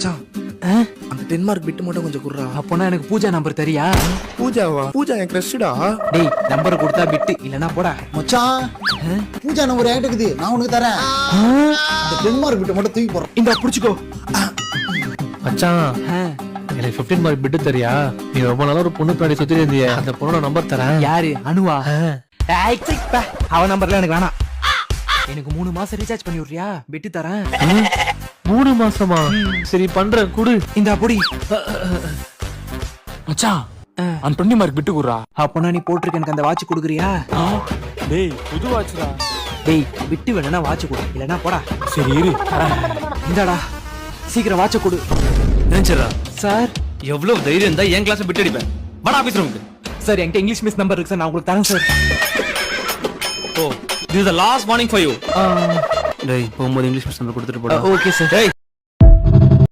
மச்சான் அந்த டென்மார்க் பிட்டு மட்டும் கொஞ்சம் குடுறா. அப்போனா எனக்கு பூஜா நம்பர் தெரியா? பூஜாவா? பூஜா என் கிரஷ்டா. டேய் நம்பர் கொடுத்தா பிட்டு இல்லனா போடா. மச்சான் பூஜா நம்பர் என்கிட்ட இருக்குது, நான் உனக்கு தரேன். இந்த டென்மார்க் பிட்ட மட்டும் தூக்கி போறேன். இந்த புடிச்சுக்கோ. மச்சான் எனக்கு 15 மார்க் பிட்டு தெரியா? நீ ரொம்ப நாளா ஒரு பொண்ணு பின்னாடி சுத்தி இருந்தியே, அந்த பொண்ணோட நம்பர் தரேன். யாரு? அனுவா? டேய் சிக் பா. அவ நம்பர்ல எனக்கு வேணாம். எனக்கு 3 மாசம் ரீசார்ஜ் பண்ணி விடுறியா? பிட்டு தரேன். 3 மாசமா? சரி பண்றேன், குடு. இந்த புடி. மச்சான் அந்த 20 மார்க் பிட்டு குடுறா. அப்போனா நீ போட்டிருக்க எனக்கு அந்த வாட்ச் கொடுக்குறியா? டேய் புது வாட்ச்டா. டேய் பிட்டு வேணா வாட்ச் கொடு, இல்லனா போடா. சரி இரு. இந்தாடா சீக்கிரம் வாட்ச கொடு. நினைச்சடா சார் எவ்வளவு தைரியம் இருந்தா என் கிளாஸ் பிட்டு அடிப்பேன். வாடா ஆபீஸ் ரூமுக்கு. சார் என்கிட்ட இங்கிலீஷ் மிஸ் நம்பர் இருக்கு சார், நான் உங்களுக்கு தரேன் sir. Oh this is the last warning for you. டேய் போகும்போது இங்கிலீஷ் மிஸ் நம்பர் கொடுத்துட்டு போடா. Okay sir. டேய்